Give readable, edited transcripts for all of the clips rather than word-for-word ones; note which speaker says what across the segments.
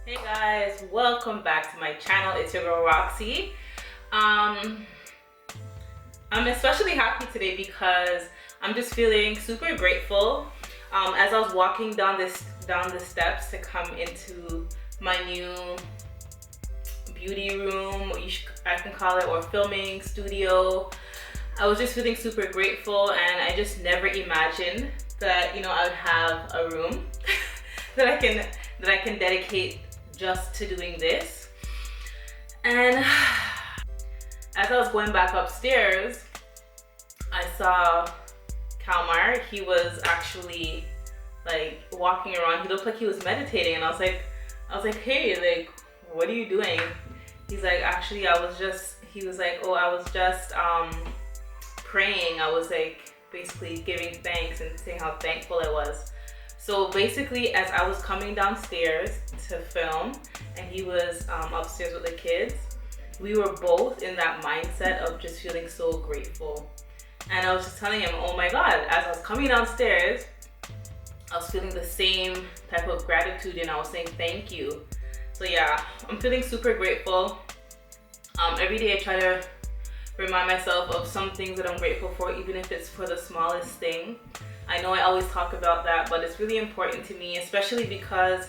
Speaker 1: Hey guys, welcome back to my channel. It's your girl Roxy. I'm especially happy today because I'm just feeling super grateful. As I was walking down the steps to come into my new beauty room, I can call it, or filming studio, I was just feeling super grateful, and I just never imagined that I would have a room that I can dedicate just to doing this. And as I was going back upstairs, I saw Kalmar. He was actually like walking around. He looked like he was meditating, and I was like, hey, like, what are you doing? He's like, actually, he was like, oh, I was just praying. I was like basically giving thanks and saying how thankful I was. So basically, as I was coming downstairs to film and he was upstairs with the kids, we were both in that mindset of just feeling so grateful. And I was just telling him, oh my God, as I was coming downstairs, I was feeling the same type of gratitude, and I was saying thank you. So yeah, I'm feeling super grateful. Every day I try to remind myself of some things that I'm grateful for, even if it's for the smallest thing. I know I always talk about that, but it's really important to me, especially because,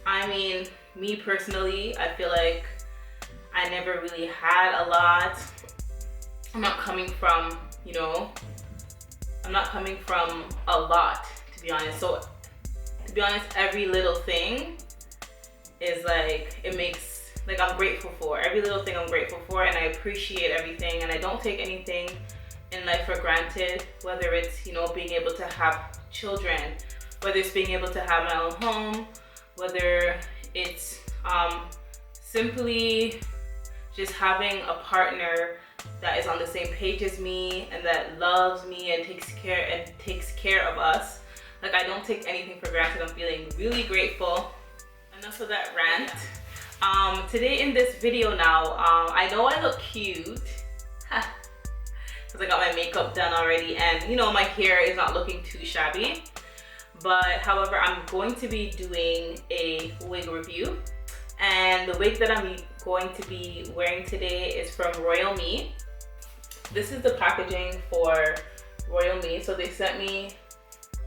Speaker 1: I mean, me personally, I feel like I never really had a lot. I'm not coming from a lot, to be honest. So, to be honest, every little thing is like, it makes, like, I'm grateful for. Every little thing I'm grateful for, and I appreciate everything, and I don't take anything in life for granted, whether it's being able to have children, whether it's being able to have my own home, whether it's simply just having a partner that is on the same page as me and that loves me and takes care of us. Like, I don't take anything for granted. I'm feeling really grateful. Enough of that rant. Today in this video now, I know I look cute because I got my makeup done already, and my hair is not looking too shabby. But however, I'm going to be doing a wig review, and the wig that I'm going to be wearing today is from Royalme. This is the packaging for Royalme. So they sent me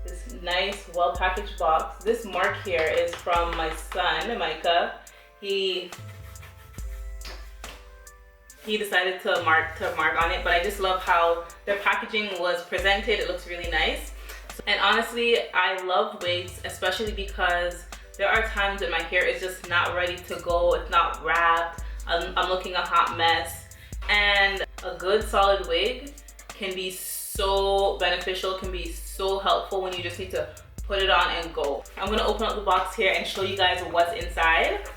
Speaker 1: this nice, well-packaged box. This mark here is from my son, Micah. He decided to mark on it, but I just love how their packaging was presented. It looks really nice. And honestly, I love wigs, especially because there are times when my hair is just not ready to go. It's not wrapped. I'm looking a hot mess. And a good solid wig can be so beneficial, can be so helpful when you just need to put it on and go. I'm gonna open up the box here and show you guys what's inside.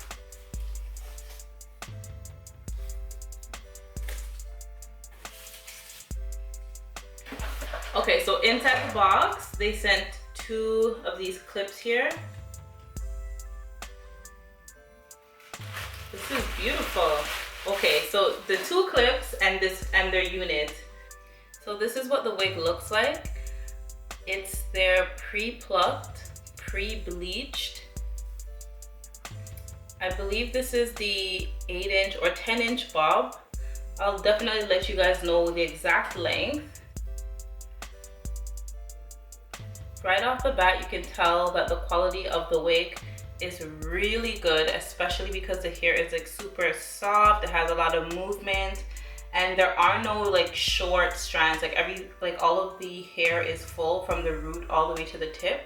Speaker 1: Okay, so inside the box, they sent 2 of these clips here. This is beautiful. Okay, so the 2 clips and their unit. So this is what the wig looks like. It's their pre-plucked, pre-bleached. I believe this is the 8-inch or 10-inch bob. I'll definitely let you guys know the exact length. Right off the bat, you can tell that the quality of the wig is really good, especially because the hair is like super soft. It has a lot of movement, and there are no like short strands. Like all of the hair is full from the root all the way to the tip.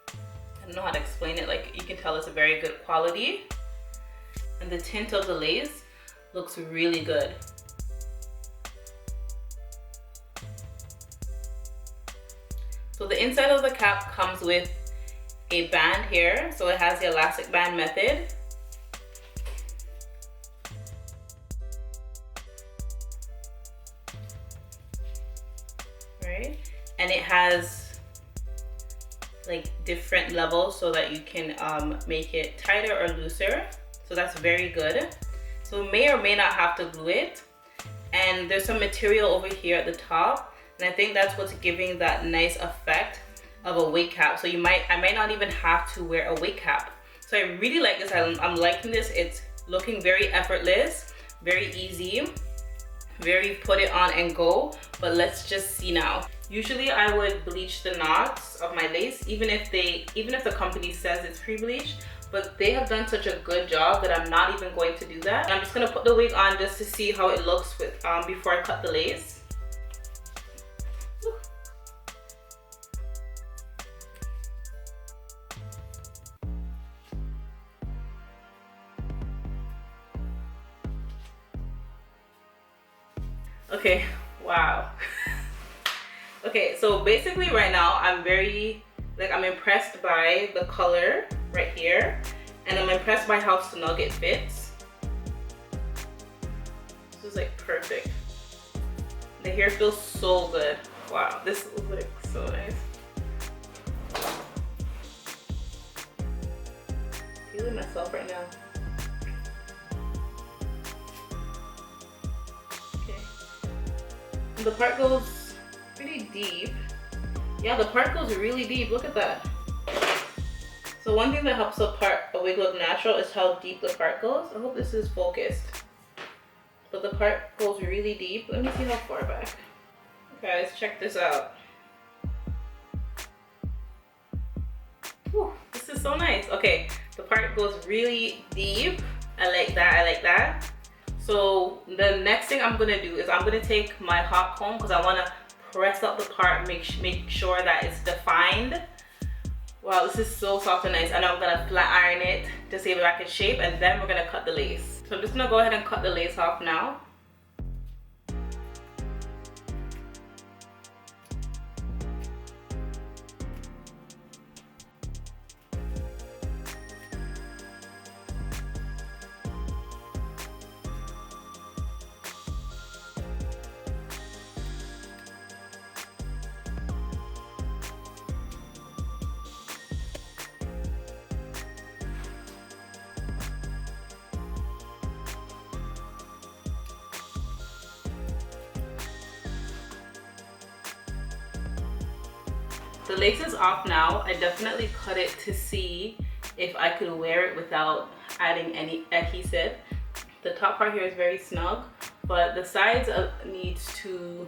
Speaker 1: I don't know how to explain it. Like, you can tell it's a very good quality, and the tint of the lace looks really good. So the inside of the cap comes with a band here. So it has the elastic band method. Right? And it has like different levels so that you can make it tighter or looser. So that's very good. So you may or may not have to glue it. And there's some material over here at the top. And I think that's what's giving that nice effect of a wig cap. So I might not even have to wear a wig cap. So I really like this. I'm liking this. It's looking very effortless, very easy, very put it on and go. But let's just see now. Usually I would bleach the knots of my lace, even if the company says it's pre-bleached, but they have done such a good job that I'm not even going to do that. I'm just gonna put the wig on just to see how it looks with before I cut the lace. Okay, wow. Okay, so basically right now I'm I'm impressed by the color right here, and I'm impressed by how snug it fits. This is like perfect. The hair feels so good. Wow, this is like so nice. Feeling myself right now. The part goes pretty deep. Yeah, the part goes really deep. Look at that. So one thing that helps a wig look natural is how deep the part goes. I hope this is focused. But the part goes really deep. Let me see how far back. Guys, check this out. Whew, this is so nice. Okay, the part goes really deep. I like that. I like that. So the next thing I'm gonna do is I'm gonna take my hot comb because I wanna press up the part, make sure that it's defined. Wow, this is so soft and nice. And I'm gonna flat iron it to save it back its shape, and then we're gonna cut the lace. So I'm just gonna go ahead and cut the lace off now. The lace is off now. I definitely cut it to see if I could wear it without adding any adhesive. The top part here is very snug, but the sides needs to,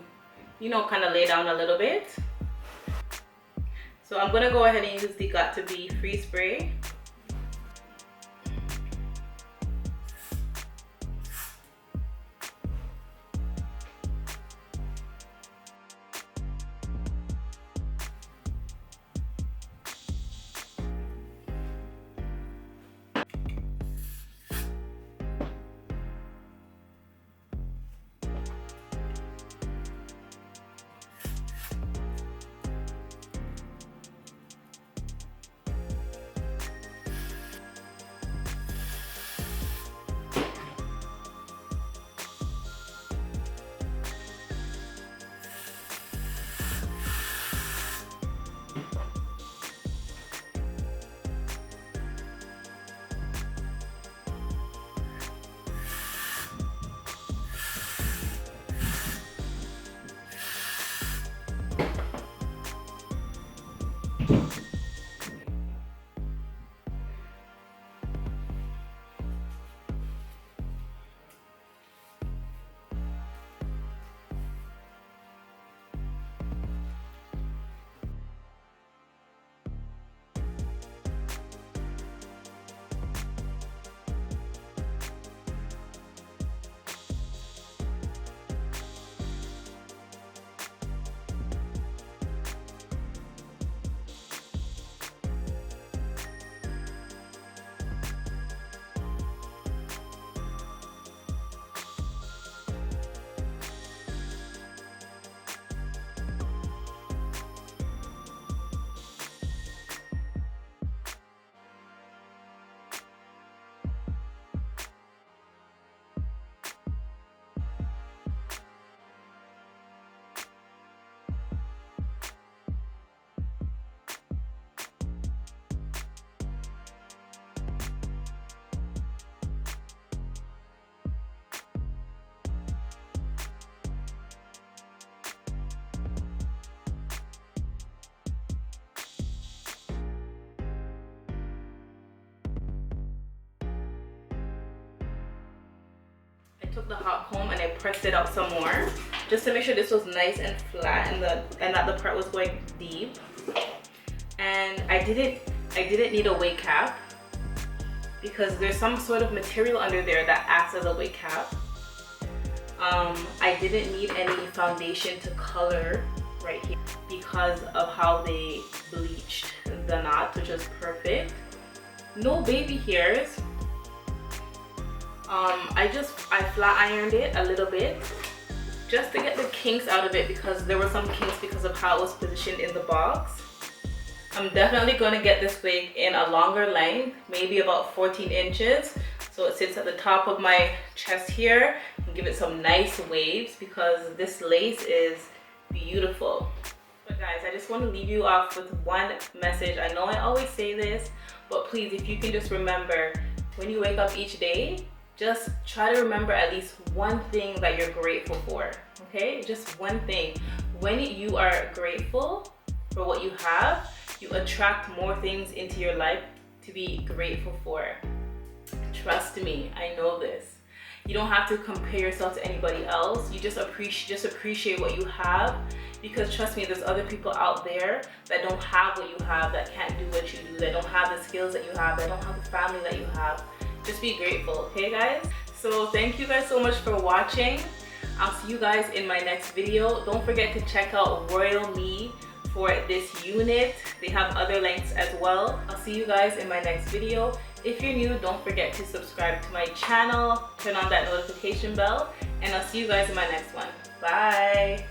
Speaker 1: you know, kind of lay down a little bit. So I'm gonna go ahead and use the Got To Be Free Spray. took the hot comb and I pressed it out some more just to make sure this was nice and flat and that the part was going deep. And I didn't need a wig cap because there's some sort of material under there that acts as a wig cap. I didn't need any foundation to color right here because of how they bleached the knot, which was perfect. No baby hairs. I flat ironed it a little bit just to get the kinks out of it because there were some kinks because of how it was positioned in the box. I'm definitely going to get this wig in a longer length, maybe about 14 inches. So it sits at the top of my chest here and give it some nice waves because this lace is beautiful. But guys, I just want to leave you off with one message. I know I always say this, but please, if you can just remember when you wake up each day, just try to remember at least one thing that you're grateful for, okay? Just one thing. When you are grateful for what you have, you attract more things into your life to be grateful for. Trust me, I know this. You don't have to compare yourself to anybody else. You just appreciate what you have, because trust me, there's other people out there that don't have what you have, that can't do what you do, that don't have the skills that you have, that don't have the family that you have. Just be grateful, okay guys? So thank you guys so much for watching. I'll see you guys in my next video. Don't forget to check out Royalme for this unit. They have other lengths as well. I'll see you guys in my next video. If you're new, don't forget to subscribe to my channel, turn on that notification bell, and I'll see you guys in my next one. Bye!